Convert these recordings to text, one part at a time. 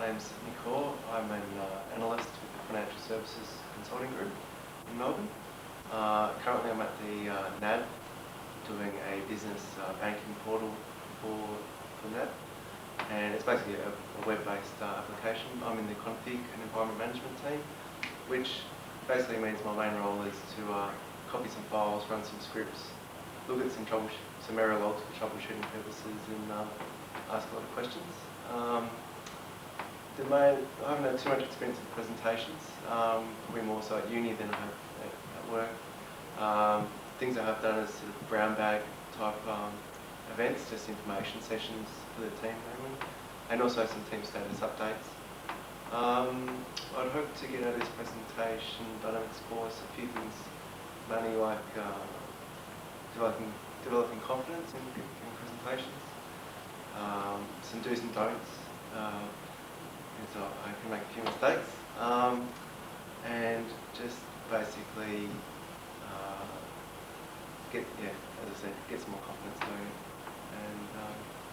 name's Nick Hoare. I'm an analyst with the Financial Services Consulting Group in Melbourne. Currently I'm at the NAB doing a business banking portal for NAB, and it's basically a web-based application. I'm in the config and environment management team, which basically means my main role is to copy some files, run some scripts, look at some error logs for troubleshooting purposes, and ask a lot of questions. I haven't had too much experience with presentations, probably more so at uni than I have at work. Things I have done is sort of brown bag type events, just information sessions for the team mainly, and also some team status updates. I'd hope to get out of this presentation dynamics course a few things, mainly like developing confidence in giving presentations, some do's and don'ts, so I can make a few mistakes, and just basically as I said, get some more confidence doing it, and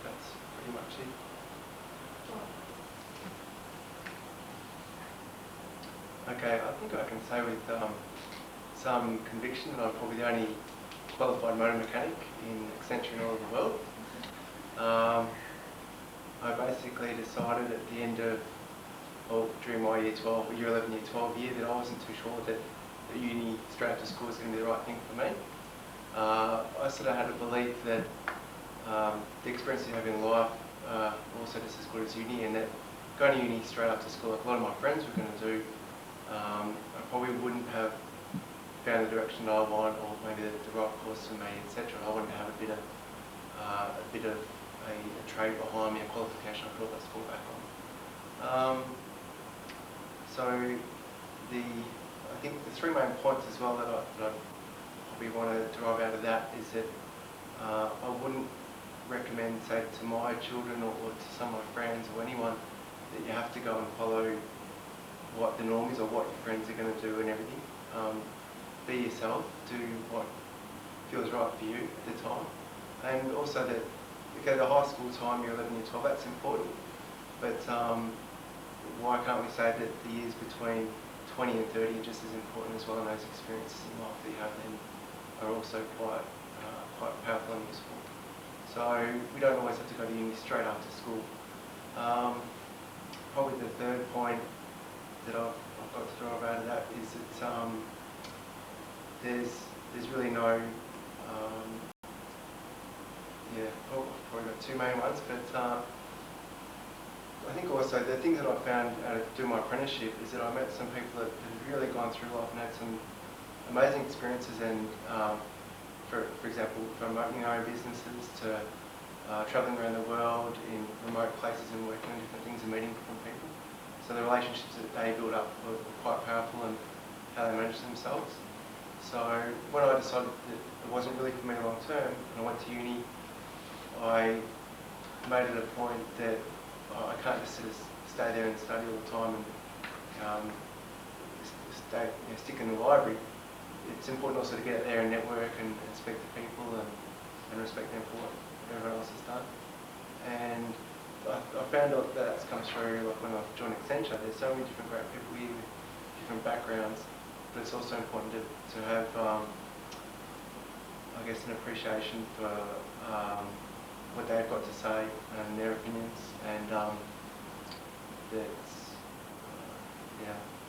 that's pretty much it. Okay, I think I can say with some conviction that I'm probably the only qualified motor mechanic in Accenture in all of the world. I basically decided at the end of, during my year 11, year 12 year, that I wasn't too sure that uni straight after school was going to be the right thing for me. I sort of had a belief that the experience you have in life also just as good as uni, and that going to uni straight after school, like a lot of my friends were going to do, I probably wouldn't have found the direction that I want, or maybe the right course for me, etc. I wanted to have a bit of a trade behind me, a qualification I could always fall back on. So I think the three main points as well that I probably want to derive out of that is that I wouldn't recommend, say, to my children or to some of my friends or anyone that you have to go and follow what the norm is or what your friends are going to do and everything. Be yourself, do what feels right for you at the time. And also that, okay, the high school time, year 11, year 12, that's important, but why can't we say that the years between 20 and 30 are just as important as well, and those experiences in life that you have then are also quite powerful and useful. So we don't always have to go to uni straight after school. Probably the third point that I've got to drive out of that is that there's really no, probably got two main ones, but I think also the thing that I found out of doing my apprenticeship is that I met some people that had really gone through life and had some amazing experiences, and for example, from opening their own businesses to travelling around the world in remote places and working on different things and meeting different people. So the relationships that they built up were quite powerful, and how they managed themselves. So when I decided that it wasn't really for me long term, and I went to uni, I made it a point that I can't just sort of stay there and study all the time and stick in the library. It's important also to get out there and network and speak to people and respect them for what everyone else has done. And I found out that that's come through, like when I joined Accenture. There's so many different great people here with different backgrounds, but it's also important to have, I guess, an appreciation for what they've got to say and their opinions, and that's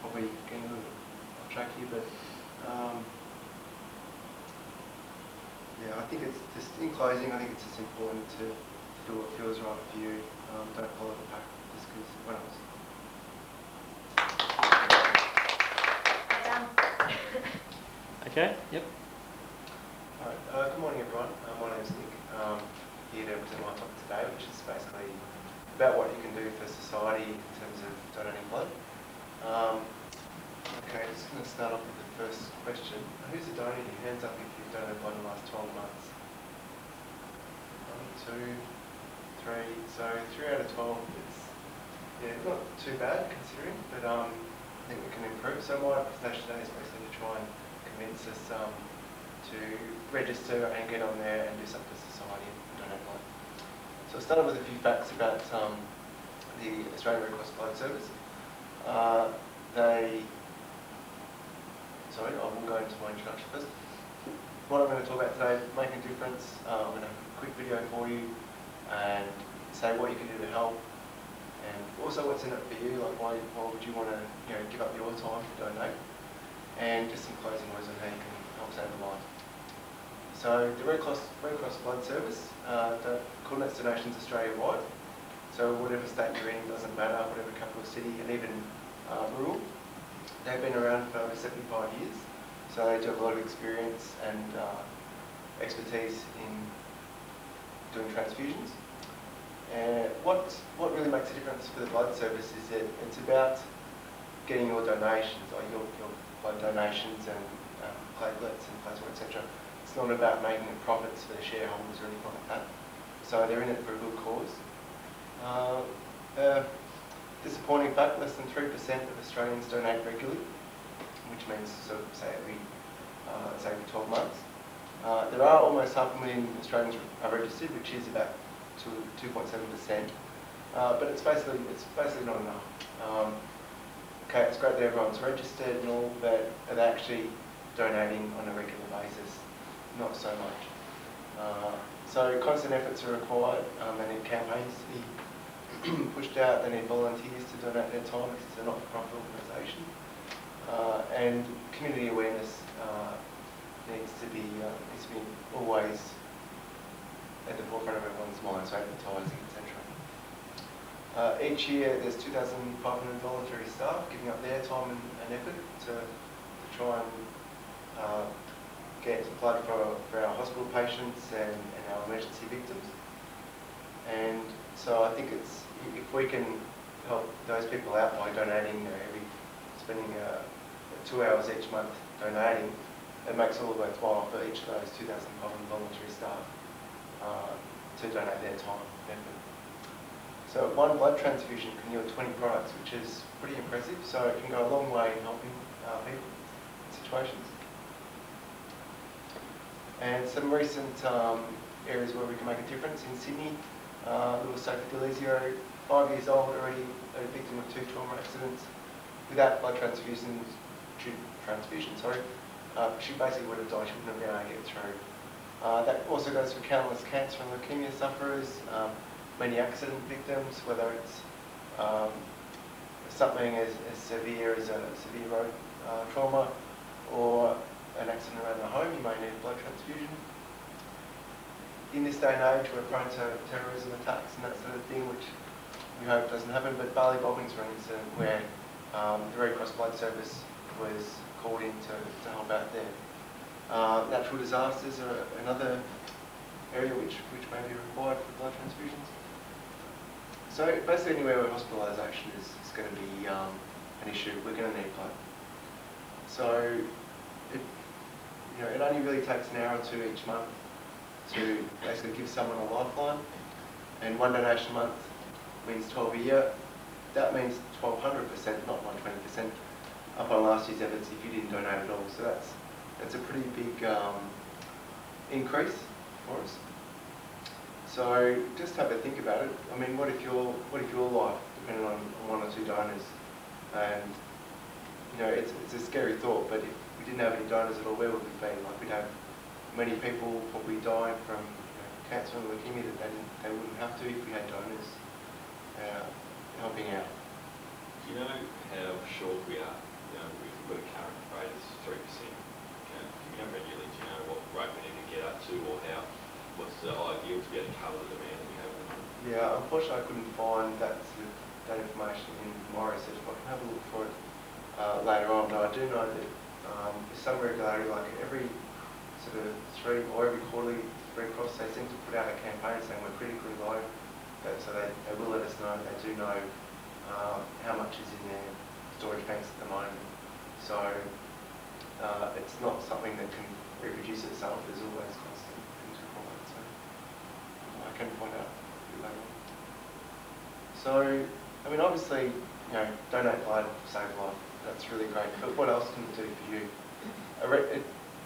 probably getting a little bit off track here, but I think it's just, in closing, I think it's just important to do what feels right for you. Don't follow the pack just because everyone else. Okay, yep. Alright, good morning everyone. My name's Nick. Here to present my topic today, which is basically about what you can do for society in terms of donating blood. Okay, just going to start off with the first question. Who's a donor? Your hands up if you've donated blood in the last 12 months. 1, 2, 3. So 3 out of 12. It's not too bad considering, but I think we can improve. So my presentation today is basically to try and convince us to register and get on there and do something for society and donate blood. So I started with a few facts about the Australian Red Cross Blood Service. Sorry, I will go into my introduction first. What I'm going to talk about today, making a difference. I'm going to have a quick video for you and say what you can do to help, and also what's in it for you, like why would you want to give up your time to donate, and just some closing words on how you can help save a life. So the Red Cross Blood Service coordinates donations Australia-wide. So whatever state you're in, doesn't matter, whatever capital city, and even rural. They've been around for over 75 years, so they do have a lot of experience and expertise in doing transfusions. And what really makes a difference for the blood service is that it's about getting your donations, like your blood donations and platelets and plasma, etc. It's not about making profits for the shareholders or anything like that. So they're in it for a good cause. Disappointing fact, less than 3% of Australians donate regularly, which means sort of say every 12 months. There are almost 500,000 Australians are registered, which is about 2.7%. But it's basically not enough. Okay, it's great that everyone's registered and all, but are they actually donating on a regular basis? Not so much. So constant efforts are required. They need campaigns to be pushed out. They need volunteers to donate their time because it's a not-for-profit organisation. And community awareness needs to be always at the forefront of everyone's mind, so advertising, etc. Each year there's 2,500 voluntary staff giving up their time and effort to try and get blood for our hospital patients and our emergency victims. And so I think if we can help those people out by donating, spending 2 hours each month donating, it makes all worthwhile for each of those 2,500 voluntary staff to donate their time and effort. So one blood transfusion can yield 20 products, which is pretty impressive. So it can go a long way in helping people in situations. And some recent areas where we can make a difference in Sydney. Little Sophie Delizio, 5 years old, already a victim of 2 trauma accidents. Without blood transfusion, she basically would have died. She wouldn't have been able to get through. That also goes for countless cancer and leukemia sufferers, many accident victims, whether it's something as severe as a severe road trauma or an accident around the home. You may need a blood transfusion. In this day and age, we're prone to terrorism attacks and that sort of thing, which we hope doesn't happen. But Bali bombings were an incident where the Red Cross Blood Service was called in to help out there. Natural disasters are another area which may be required for blood transfusions. So basically anywhere where hospitalisation is going to be an issue, we're going to need blood. So it only really takes an hour or two each month to basically give someone a lifeline, and one donation a month means 12 a year. That means 1,200%, not 120%, up on last year's efforts if you didn't donate at all. So that's a pretty big increase for us. So just have a think about it. I mean, what if your life depended on 1 or 2 donors? And it's a scary thought, but if we didn't have any donors at all, where would we be? Like, we'd have many people probably dying from cancer and leukemia that they wouldn't have to if we had donors helping out. Do you know how short we are? We've got a current rate of 3%. Regularly, do you know what rate we need to get up to, or what's the ideal to be able to cover the demand that we have? Yeah, unfortunately I couldn't find that information in my research, but I can have a look for it later on. But I do know that there's some regularity, like every sort of 3 or every quarterly Red Cross, they seem to put out a campaign saying we're critically low. So they will let us know. They do know how much is in their storage banks at the moment. So it's not something that can reproduce itself. There's always constant things required. So I can find out later on. So I mean, obviously, donate blood, save life. That's really great. But what else can it do for you?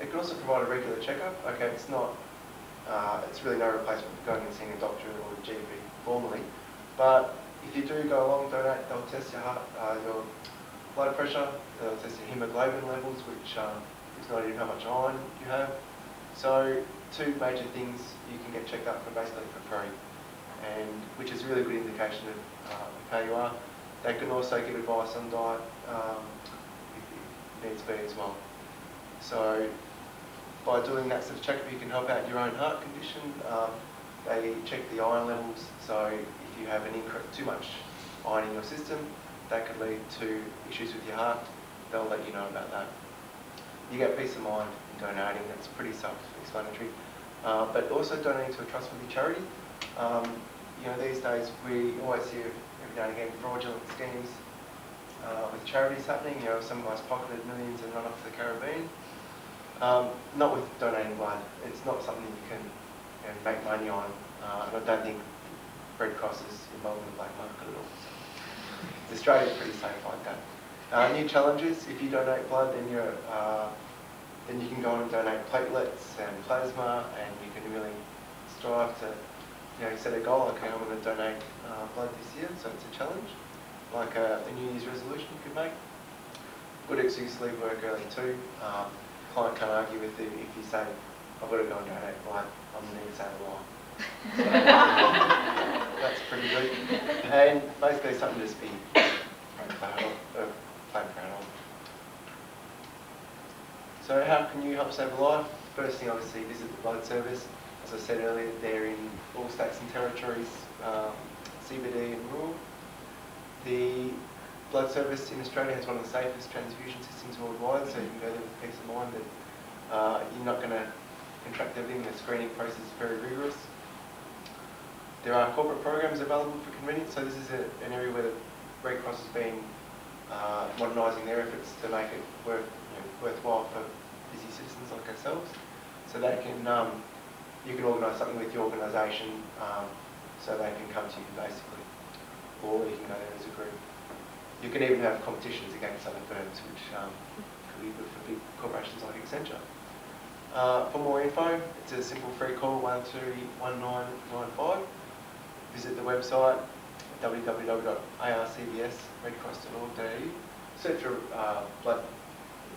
It can also provide a regular checkup. Okay, it's not. It's really no replacement for going and seeing a doctor or a GP formally. But if you do go along, donate, they'll test your heart, your blood pressure, they'll test your hemoglobin levels, which is not even how much iron you have. So 2 major things you can get checked up for basically for free, and which is a really good indication of how you are. They can also give advice on diet if needs be as well. So by doing that sort of checkup, you can help out your own heart condition. They check the iron levels, so if you have too much iron in your system, that could lead to issues with your heart. They'll let you know about that. You get peace of mind in donating. That's pretty self-explanatory. But also donating to a trustworthy charity. You know, these days we always hear every now and again fraudulent schemes with charities happening. You know, some guys pocketed millions and run off to the Caribbean. Not with donating blood. It's not something you can make money on. And I don't think Red Cross is involved in the black market at all. So Australia's pretty safe like that. New challenges: if you donate blood, then you can go and donate platelets and plasma, and you can really strive to, set a goal. Okay, I'm going to donate blood this year, so it's a challenge, like a New Year's resolution you could make. Good excuse to leave work early too. Client can't argue with you if you say, I've got to go and donate blood, I'm going to need to say a lie. That's pretty good. And basically something to just be proud of. So how can you help save a life? First thing, obviously, visit the blood service. As I said earlier, they're in all states and territories, CBD and rural. The blood service in Australia has one of the safest transfusion systems worldwide, so you can go there with peace of mind that you're not going to contract everything. The screening process is very rigorous. There are corporate programs available for convenience, so this is an area where the Red Cross has been modernising their efforts to make it worthwhile for busy citizens like ourselves. So they can, you can organise something with your organisation, so they can come to you basically, or you can go there as a group. You can even have competitions against other firms, which could be good for big corporations like Accenture. For more info, it's a simple free call, 131995. Visit the website, www.arcbsredcross.org.au. Search for blood.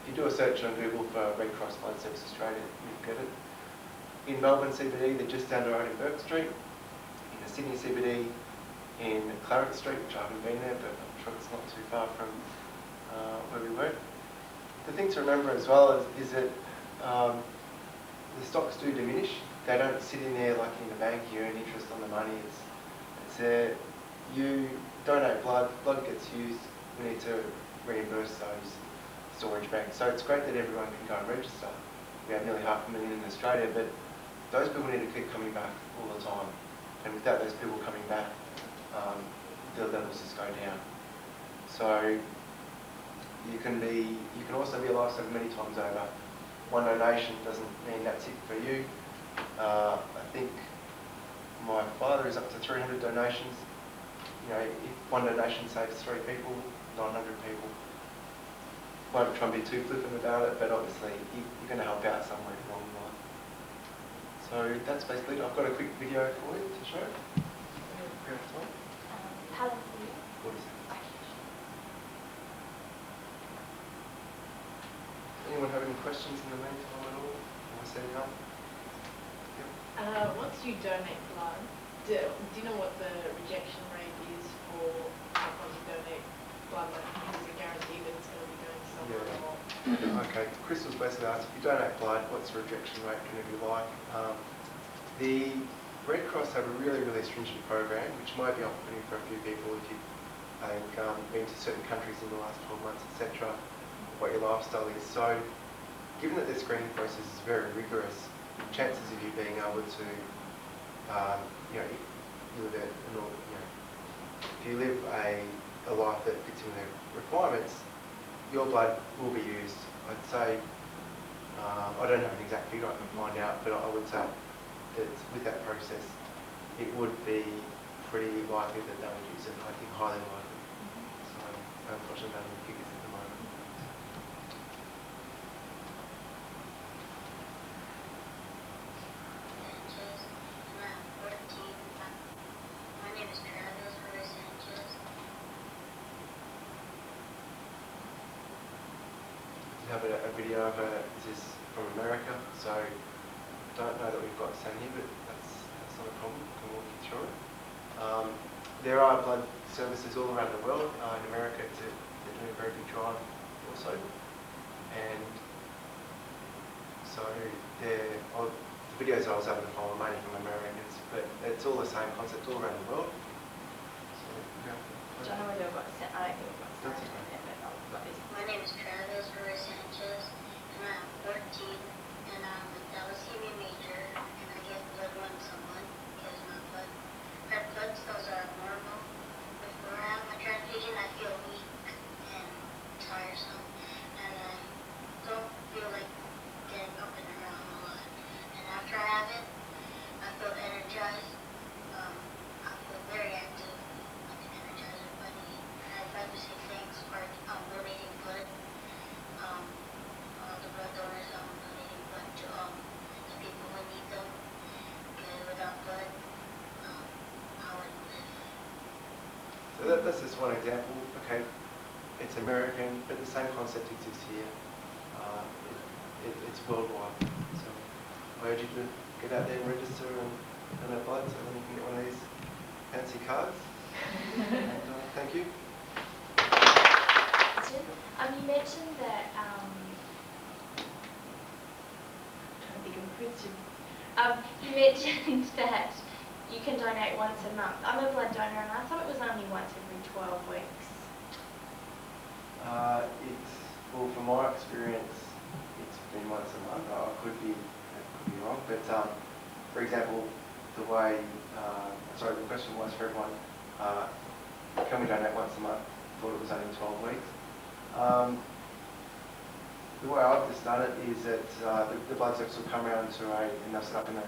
If you do a search on Google for Red Cross Blood Service Australia, you'll get it. In Melbourne CBD, they're just down the road in Burke Street. In the Sydney CBD, in Clarence Street, which I haven't been there, but I'm sure it's not too far from where we work. The thing to remember as well is that the stocks do diminish. They don't sit in there like in the bank, you earn interest on the money. It's you donate blood gets used, we need to reimburse those storage banks. So it's great that everyone can go and register. We have nearly 500,000 in Australia, but those people need to keep coming back all the time. And without those people coming back, the levels just go down. So you can also be a lifesaver many times over. One donation doesn't mean that's it for you. I think my father is up to 300 donations. If one donation saves 3 people, 900 people. Won't try and be too flippant about it, but obviously you're going to help out somewhere along the line. So that's basically it. I've got a quick video for you to show. How long for you? What is it? Anyone have any questions in the meantime at all? Want to set it up? Once you donate blood, do you know what the rejection rate is for once you donate blood? Like, is it guaranteed that it's going to be going somewhere? Yeah. Okay, Crystal's basically asked, if you donate blood, what's the rejection rate going to be like? The Red Cross have a really, really stringent program, which might be off-putting for a few people if you've been to certain countries in the last 12 months, etc., what your lifestyle is. So, given that the screening process is very rigorous, chances of you being able to, if you live a life that fits in the requirements, your blood will be used. I'd say, I don't have an exact figure I can find out, but I would say that with that process, it would be pretty likely that they would use it. I think highly likely. So, unfortunately, I don't have figures at the moment. My name is Travis Sanchez. have a video of this from America, so I don't know that we've got the same here, but that's not a problem. I can walk you through it. There are blood services all around the world. In America, they're doing a very good drive also, and so the videos I was able to find were mainly from Americans, but it's all the same concept all around the world. So, yeah. I don't know whether I've got set. I don't think I've got set. That's okay. My name is Travis Sanchez, and I'm 14, and I'm a thalassemia major, and I get blood once a month because my red blood cells are abnormal. Before I have my transfusion, I feel weak and tiresome, and I don't feel like getting up and around a lot. And after I have it, I feel energized. I feel very active, like an energizer bunny. I'd like to say thanks for donating blood. All the blood donors donating blood to the people who need them. Because without blood, I wouldn't live. So that's just one example. Okay, it's American, but the same concept exists here. It's worldwide. So I urge you to get out there and register and donate blood so then you can get one of these fancy cards. And, thank you. You mentioned that, trying to think of a question. You mentioned that you can donate once a month. I'm a blood donor and I thought it was only once every 12 weeks. Well, from my experience, it's been once a month. I could be wrong, but for example, the way, the question was for everyone, can we donate once a month? I thought it was only 12 weeks. The way I've just done it is that the blood service will come around and they'll set up in a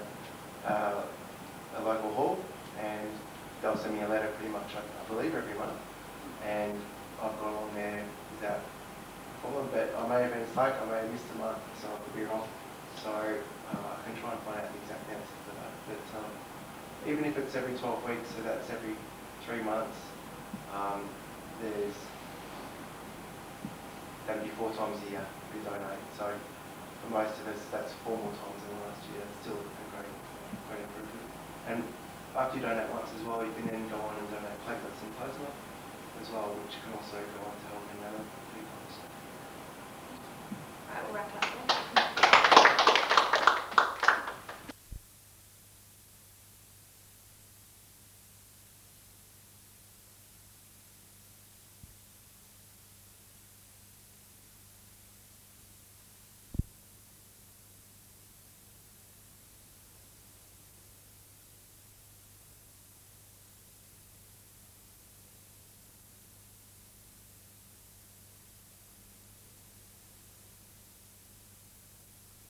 local hall, and they'll send me a letter pretty much, I believe, every month, and I've gone on there without a problem, but I may have been stuck, I may have missed a month, so I could be wrong. So I can try and find out the exact answer to that. But even if it's every 12 weeks, so that's every 3 months, that'd be 4 times a year we donate. So for most of us, that's 4 more times than last year. It's still a great improvement. And after you donate once as well, you can then go on and donate platelets and plasma as well, which can also go on to help in other people. Right, we'll wrap it up.